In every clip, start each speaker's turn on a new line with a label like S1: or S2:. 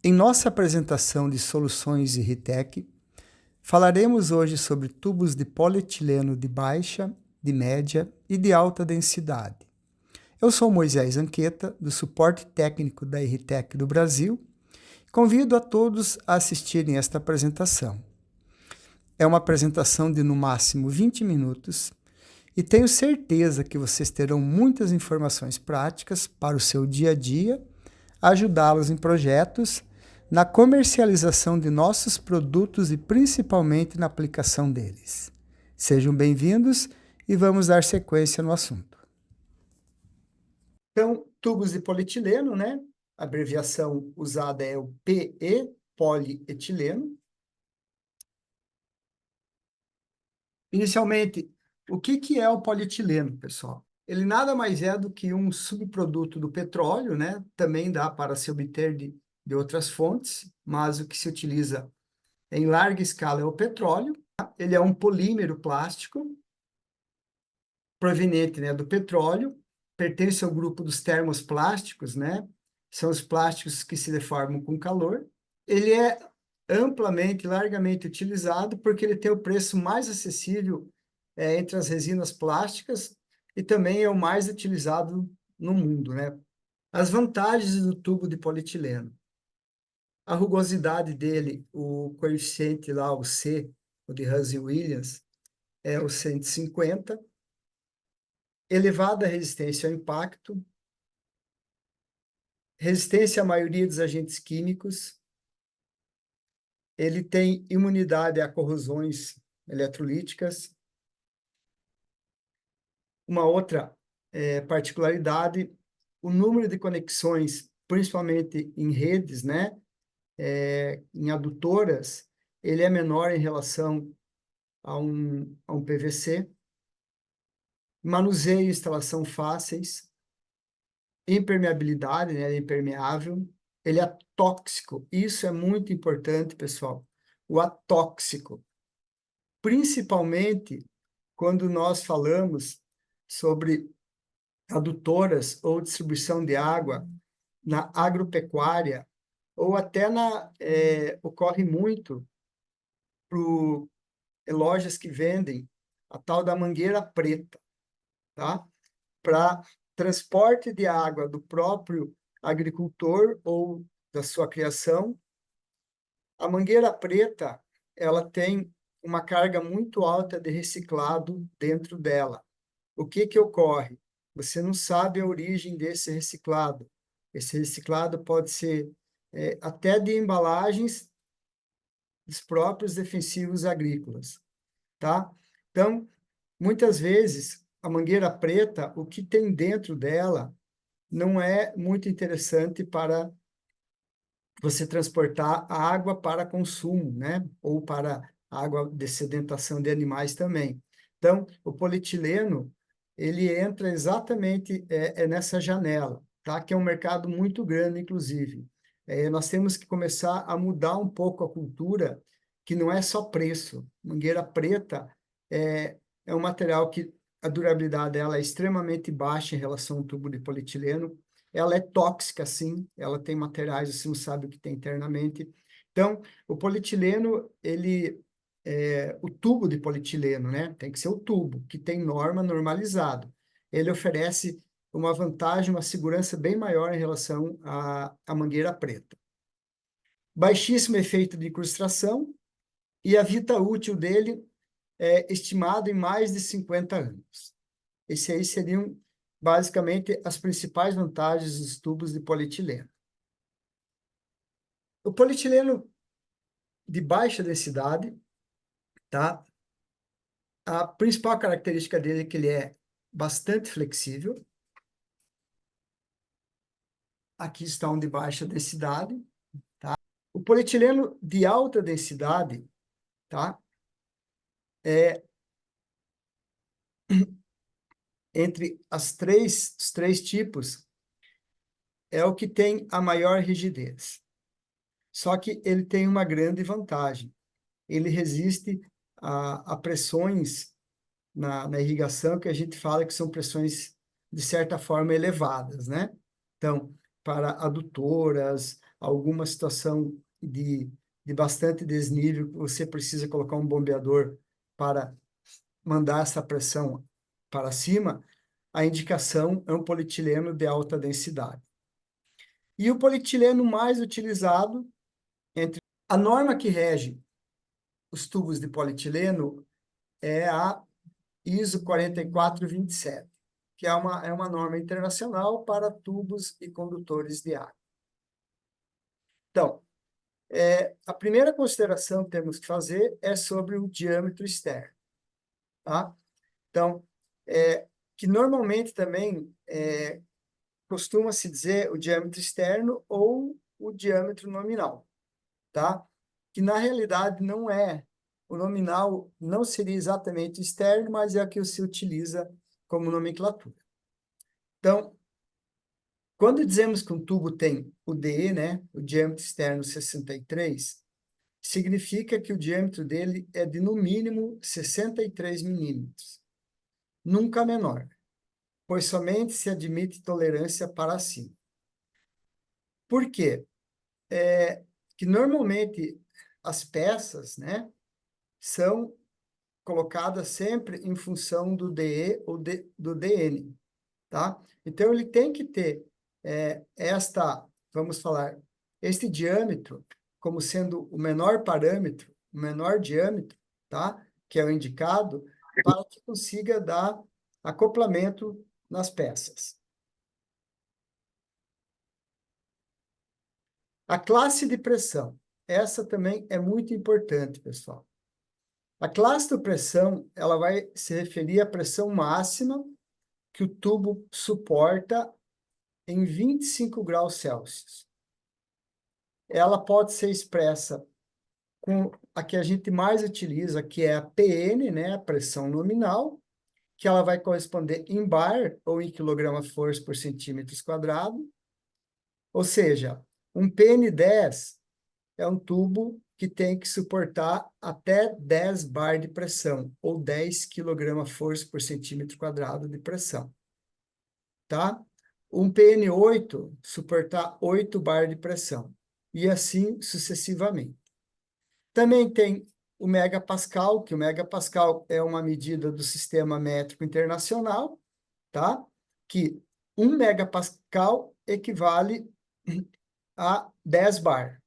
S1: Em nossa apresentação de soluções Irritec, falaremos hoje sobre tubos de polietileno de baixa, de média e de alta densidade. Eu sou Moisés Anqueta, do suporte técnico da Irritec do Brasil. Convido a todos a assistirem esta apresentação. É uma apresentação de no máximo 20 minutos e tenho certeza que vocês terão muitas informações práticas para o seu dia a dia, ajudá-los em projetos, na comercialização de nossos produtos e principalmente na aplicação deles. Sejam bem-vindos e vamos dar sequência no assunto. Então, tubos de polietileno, né? A abreviação usada é o PE, polietileno. Inicialmente, o que é o polietileno, pessoal? Ele nada mais é do que um subproduto do petróleo, né? Também dá para se obter de outras fontes, mas o que se utiliza em larga escala é o petróleo. Tá? Ele é um polímero plástico proveniente, né, do petróleo, pertence ao grupo dos termoplásticos, né? São os plásticos que se deformam com calor. Ele é amplamente, largamente utilizado porque ele tem o preço mais acessível entre as resinas plásticas e também é o mais utilizado no mundo, né? As vantagens do tubo de polietileno. A rugosidade dele, o coeficiente lá, o C, o de Hussey-Williams, é o 150. Elevada resistência ao impacto. Resistência à maioria dos agentes químicos. Ele tem imunidade a corrosões eletrolíticas. Uma outra particularidade, o número de conexões, principalmente em redes, né? Em adutoras, ele é menor em relação a um PVC. Manuseio e instalação fáceis. Impermeabilidade, né? Ele é impermeável. Ele é atóxico. Isso é muito importante, pessoal. O atóxico. Principalmente quando nós falamos sobre adutoras ou distribuição de água na agropecuária, ou até ocorre muito para lojas que vendem a tal da mangueira preta, tá? Para transporte de água do próprio agricultor ou da sua criação. A mangueira preta, ela tem uma carga muito alta de reciclado dentro dela. O que ocorre? Você não sabe a origem desse reciclado. Esse reciclado pode ser até de embalagens dos próprios defensivos agrícolas, tá? Então, muitas vezes, a mangueira preta, o que tem dentro dela não é muito interessante para você transportar a água para consumo, né? Ou para água de sedentação de animais também. Então, o polietileno, ele entra exatamente nessa janela, tá? Que é um mercado muito grande, inclusive. Nós temos que começar a mudar um pouco a cultura, que não é só preço. Mangueira preta é um material que a durabilidade dela é extremamente baixa em relação ao tubo de polietileno. Ela é tóxica, sim, ela tem materiais, você não sabe o que tem internamente. Então, o polietileno, o tubo de polietileno, né? Tem que ser o tubo, que tem norma normalizado. Ele oferece uma vantagem, uma segurança bem maior em relação à mangueira preta. Baixíssimo efeito de incrustação e a vida útil dele é estimado em mais de 50 anos. Esse aí seriam, basicamente, as principais vantagens dos tubos de polietileno. O polietileno de baixa densidade, tá? A principal característica dele é que ele é bastante flexível. Aqui está um de baixa densidade, tá? O polietileno de alta densidade, tá? Entre os três tipos, é o que tem a maior rigidez. Só que ele tem uma grande vantagem. Ele resiste a pressões na irrigação, que a gente fala que são pressões, de certa forma, elevadas, né? Então, para adutoras, alguma situação de bastante desnível, você precisa colocar um bombeador para mandar essa pressão para cima, a indicação é um polietileno de alta densidade. E o polietileno mais utilizado entre a norma que rege os tubos de polietileno é a ISO 4427, que é uma norma internacional para tubos e condutores de água. Então, a primeira consideração que temos que fazer é sobre o diâmetro externo, tá? Então, que normalmente também costuma-se dizer o diâmetro externo ou o diâmetro nominal, tá? Que na realidade não é. O nominal não seria exatamente externo, mas é o que se utiliza como nomenclatura. Então, quando dizemos que um tubo tem o DE, né, o diâmetro externo 63, significa que o diâmetro dele é de no mínimo 63 milímetros, nunca menor, pois somente se admite tolerância para cima. Por quê? Que normalmente as peças, né, são colocadas sempre em função do DE ou do DN, tá? Então, ele tem que ter vamos falar, este diâmetro como sendo o menor parâmetro, o menor diâmetro, tá? Que é o indicado, para que consiga dar acoplamento nas peças. A classe de pressão. Essa também é muito importante, pessoal. A classe de pressão, ela vai se referir à pressão máxima que o tubo suporta em 25 graus Celsius. Ela pode ser expressa com a que a gente mais utiliza, que é a PN, né, a pressão nominal, que ela vai corresponder em bar, ou em quilograma-força por centímetros quadrado. Ou seja, um PN10 é um tubo que tem que suportar até 10 bar de pressão, ou 10 quilograma-força por centímetro quadrado de pressão. Tá? Um PN8 suportar 8 bar de pressão, e assim sucessivamente. Também tem o megapascal, que o megapascal é uma medida do sistema métrico internacional, tá? Que 1 megapascal equivale a 10 bar,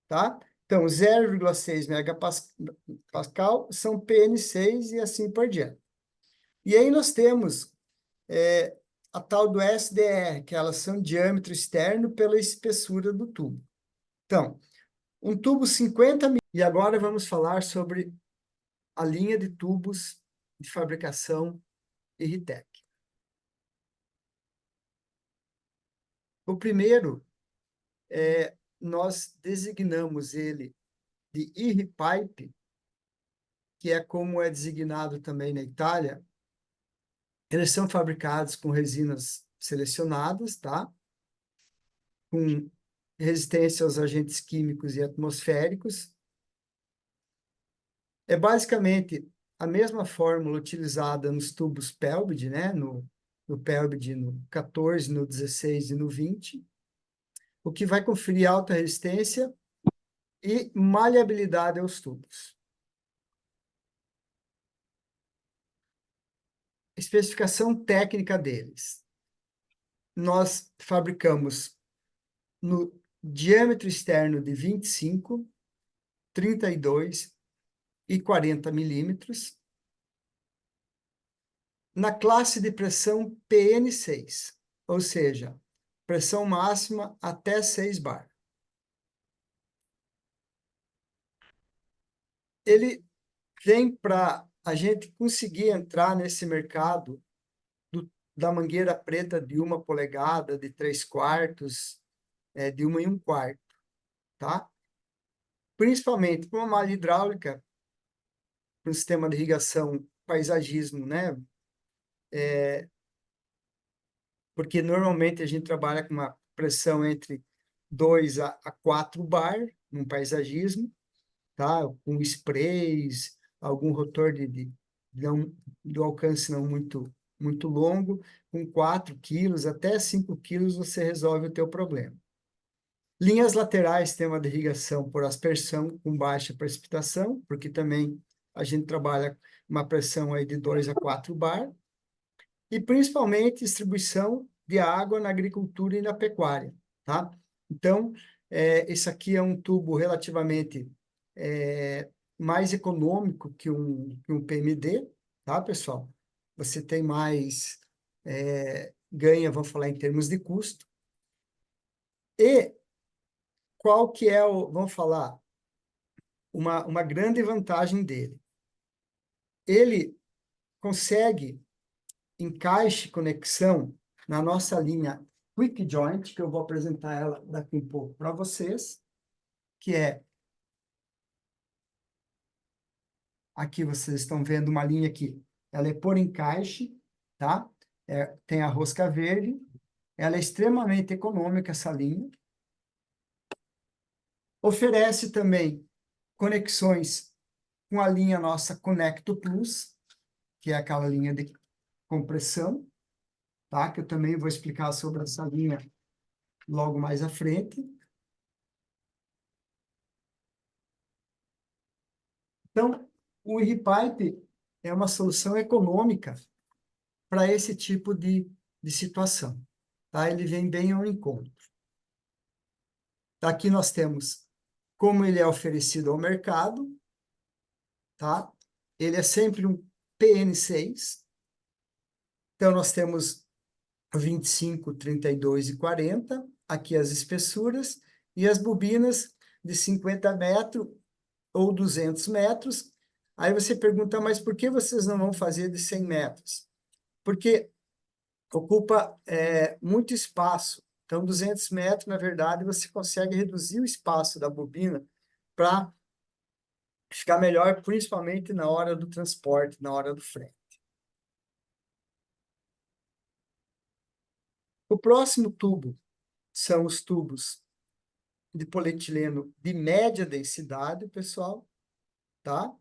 S1: tá? Então, 0,6 megapascal são PN6 e assim por diante. E aí nós temos a tal do SDR, que elas são diâmetro externo pela espessura do tubo. Então, um tubo 50 mil. E agora vamos falar sobre a linha de tubos de fabricação Irritec. O primeiro, nós designamos ele de Irripipe, que é como é designado também na Itália. Eles são fabricados com resinas selecionadas, tá? Com resistência aos agentes químicos e atmosféricos. É basicamente a mesma fórmula utilizada nos tubos Pelbid, né? No Pelbid no 14, no 16 e no 20, o que vai conferir alta resistência e maleabilidade aos tubos. Especificação técnica deles. Nós fabricamos no diâmetro externo de 25, 32 e 40 milímetros, na classe de pressão PN6, ou seja, pressão máxima até 6 bar. Ele vem para a gente conseguir entrar nesse mercado da mangueira preta de 1 polegada, de 3/4, de 1 1/4, tá? Principalmente para uma malha hidráulica, para um sistema de irrigação, paisagismo, né? Porque normalmente a gente trabalha com uma pressão entre 2 a 4 bar, num paisagismo, tá? Com sprays, algum rotor de alcance não muito muito longo, com 4 quilos, até 5 quilos, você resolve o teu problema. Linhas laterais tem uma de irrigação por aspersão com baixa precipitação, porque também a gente trabalha uma pressão aí de 2 a 4 bar, e principalmente distribuição de água na agricultura e na pecuária, tá? Então, esse aqui é um tubo relativamente mais econômico que um PMD, tá, pessoal? Você tem mais ganha, vamos falar em termos de custo. E qual que é vamos falar, uma grande vantagem dele? Ele consegue encaixe, conexão na nossa linha Quick Joint, que eu vou apresentar ela daqui um pouco para vocês, que é, aqui vocês estão vendo uma linha aqui, ela é por encaixe, tá? Tem a rosca verde, ela é extremamente econômica, essa linha. Oferece também conexões com a linha nossa Conecto Plus, que é aquela linha de compressão, tá? Que eu também vou explicar sobre essa linha logo mais à frente. Então, o RePipe é uma solução econômica para esse tipo de situação, tá? Ele vem bem ao encontro. Aqui nós temos como ele é oferecido ao mercado, tá? Ele é sempre um PN6. Então, nós temos 25, 32 e 40, aqui as espessuras, e as bobinas de 50 metros ou 200 metros. Aí você pergunta, mas por que vocês não vão fazer de 100 metros? Porque ocupa muito espaço. Então, 200 metros, na verdade, você consegue reduzir o espaço da bobina para ficar melhor, principalmente na hora do transporte, na hora do frete. O próximo tubo são os tubos de polietileno de média densidade, pessoal, tá?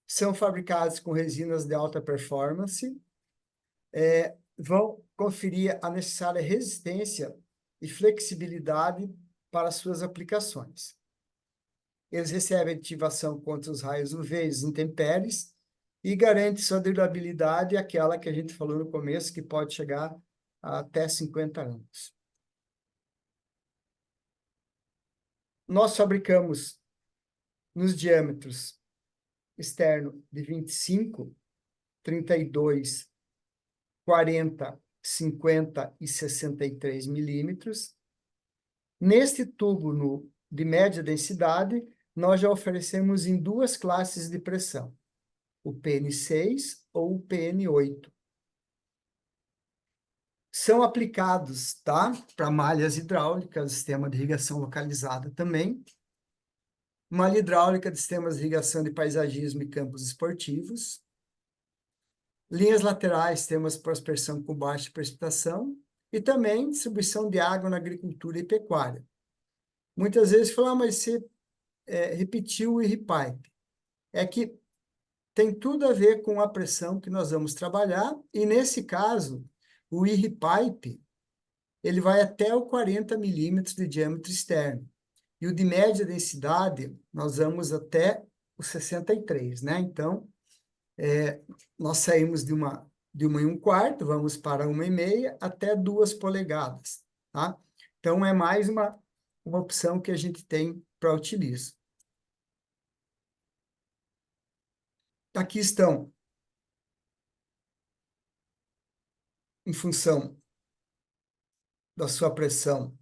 S1: São fabricados com resinas de alta performance, vão conferir a necessária resistência e flexibilidade para suas aplicações. Eles recebem ativação contra os raios UV e intempéries e garante sua durabilidade, aquela que a gente falou no começo, que pode chegar a até 50 anos. Nós fabricamos nos diâmetros externo de 25, 32, 40, 50 e 63 milímetros. Neste tubo de média densidade, nós já oferecemos em 2 classes de pressão, o PN6 ou o PN8. São aplicados, tá? Para malhas hidráulicas, sistema de irrigação localizada também. Malha hidráulica de sistemas de irrigação de paisagismo e campos esportivos. Linhas laterais, sistemas para aspersão com baixa precipitação. E também distribuição de água na agricultura e pecuária. Muitas vezes falam, mas você repetiu o RePipe. É que tem tudo a ver com a pressão que nós vamos trabalhar, e nesse caso, o RePipe, ele vai até o 40 milímetros de diâmetro externo. E o de média densidade, nós vamos até o 63, né? Então, nós saímos de uma 1/4, vamos para 1,5 até 2 polegadas, tá? Então, é mais uma opção que a gente tem para utilizar. Aqui estão, em função da sua pressão,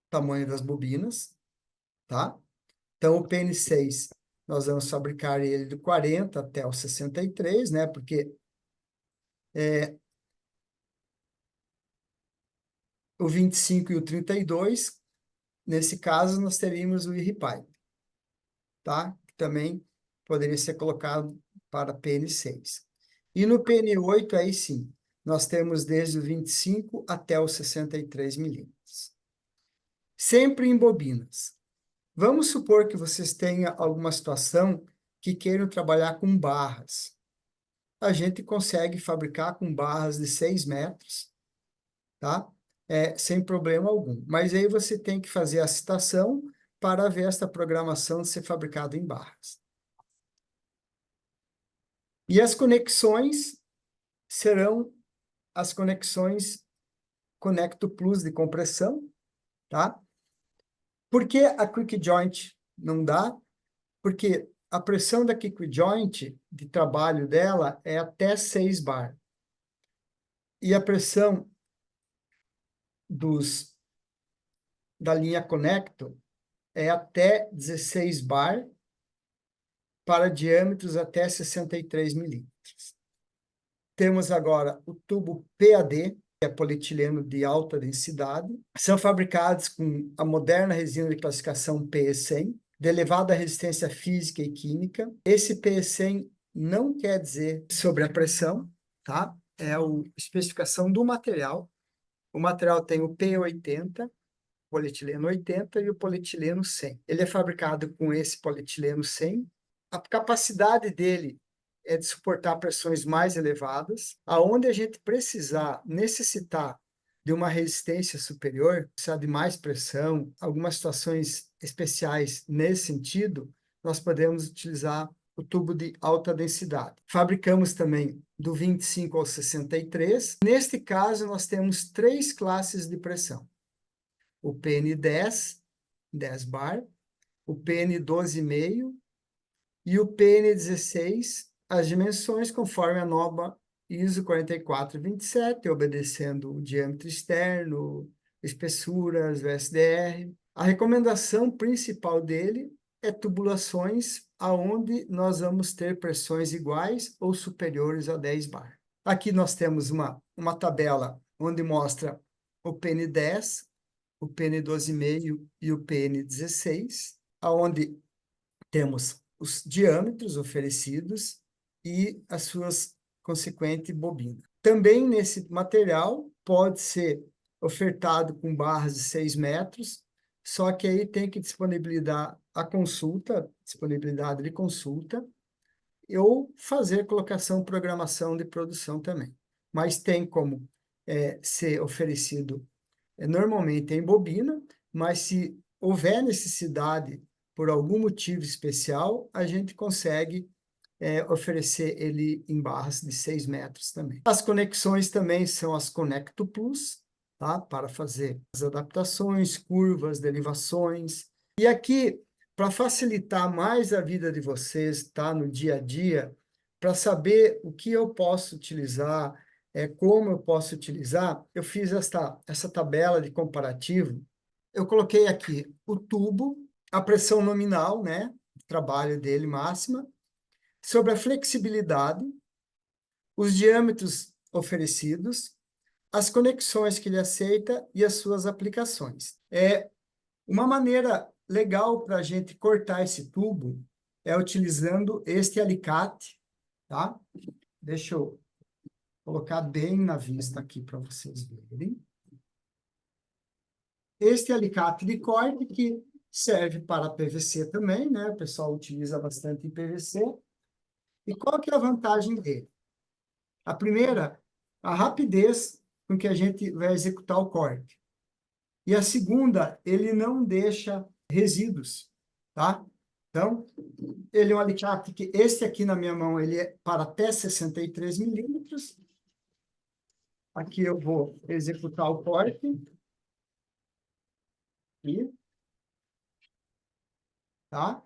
S1: tamanho das bobinas, tá? Então, o PN6, nós vamos fabricar ele do 40 até o 63, né? Porque o 25 e o 32, nesse caso, nós teríamos o RePipe, tá? Que também poderia ser colocado para PN6. E no PN8, aí sim, nós temos desde o 25 até os 63 milímetros. Sempre em bobinas. Vamos supor que vocês tenham alguma situação que queiram trabalhar com barras. A gente consegue fabricar com barras de 6 metros, tá? Sem problema algum. Mas aí você tem que fazer a citação para ver esta programação ser fabricada em barras. E as conexões serão as conexões Conecto Plus de compressão, tá? Por que a Quick Joint não dá? Porque a pressão da Quick Joint de trabalho dela é até 6 bar. E a pressão da linha Conecto é até 16 bar para diâmetros até 63 milímetros. Temos agora o tubo PAD, que é polietileno de alta densidade. São fabricados com a moderna resina de classificação PE100, de elevada resistência física e química. Esse PE100 não quer dizer sobre a pressão, tá? É a especificação do material. O material tem o P80, polietileno 80 e o polietileno 100. Ele é fabricado com esse polietileno 100. A capacidade dele é de suportar pressões mais elevadas, aonde a gente necessitar de uma resistência superior, precisar de mais pressão, algumas situações especiais nesse sentido, nós podemos utilizar o tubo de alta densidade. Fabricamos também do 25 ao 63. Neste caso, nós temos 3 classes de pressão. O PN10, 10 bar, o PN 12,5 e o PN16, as dimensões conforme a norma ISO 4427, obedecendo o diâmetro externo, espessuras, o SDR. A recomendação principal dele é tubulações aonde nós vamos ter pressões iguais ou superiores a 10 bar. Aqui nós temos uma tabela onde mostra o PN10, o PN 12,5 e o PN 16, aonde temos os diâmetros oferecidos e as suas consequentes bobinas. Também nesse material pode ser ofertado com barras de 6 metros, só que aí tem que disponibilidade de consulta, ou fazer colocação, programação de produção também. Mas tem como ser oferecido normalmente em bobina, mas se houver necessidade por algum motivo especial, a gente consegue oferecer ele em barras de 6 metros também. As conexões também são as Conecto Plus, tá? Para fazer as adaptações, curvas, derivações. E aqui, para facilitar mais a vida de vocês, tá? No dia a dia, para saber o que eu posso utilizar, como eu posso utilizar, eu fiz essa tabela de comparativo. Eu coloquei aqui o tubo, a pressão nominal, né? O trabalho dele máxima, sobre a flexibilidade, os diâmetros oferecidos, as conexões que ele aceita e as suas aplicações. Uma maneira legal para a gente cortar esse tubo é utilizando este alicate, tá? Deixa eu colocar bem na vista aqui para vocês verem. Este alicate de corte que serve para PVC também, né? O pessoal utiliza bastante em PVC. E qual que é a vantagem dele? A primeira, a rapidez com que a gente vai executar o corte. E a segunda, ele não deixa resíduos, tá? Então, ele é um alicate que, este aqui na minha mão, ele é para até 63 milímetros. Aqui eu vou executar o corte. Aqui. Tá?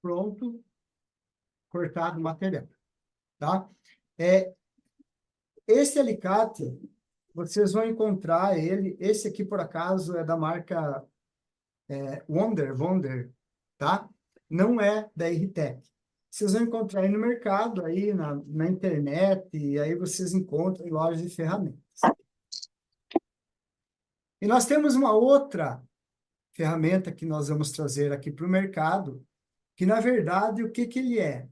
S1: Pronto, cortado o material, tá? Esse alicate, vocês vão encontrar ele, esse aqui, por acaso, é da marca Wonder, tá? Não é da Irritec. Vocês vão encontrar aí no mercado, aí na internet, e aí vocês encontram em lojas de ferramentas. E nós temos uma outra ferramenta que nós vamos trazer aqui para o mercado, que, na verdade, o que que ele é?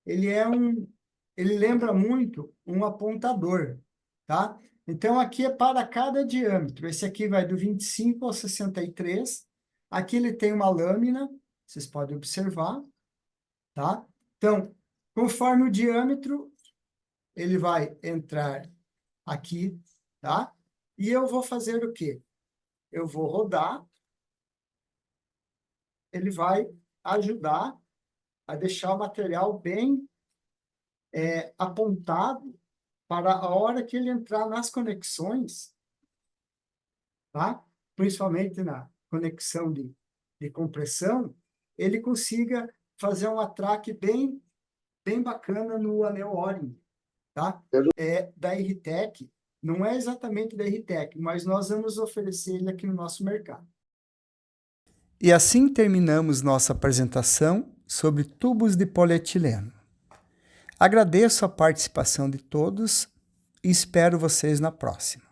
S1: Ele lembra muito um apontador, tá? Então, aqui é para cada diâmetro. Esse aqui vai do 25 ao 63. Aqui ele tem uma lâmina, vocês podem observar, tá? Então, conforme o diâmetro, ele vai entrar aqui, tá? E eu vou fazer o quê? Eu vou rodar, ele vai ajudar a deixar o material bem apontado para a hora que ele entrar nas conexões, tá? Principalmente na conexão de compressão, ele consiga fazer um atraque bem bacana no anel O-ring, tá? É da RTEC, não é exatamente da RTEC, mas nós vamos oferecer ele aqui no nosso mercado. E assim terminamos nossa apresentação sobre tubos de polietileno. Agradeço a participação de todos e espero vocês na próxima.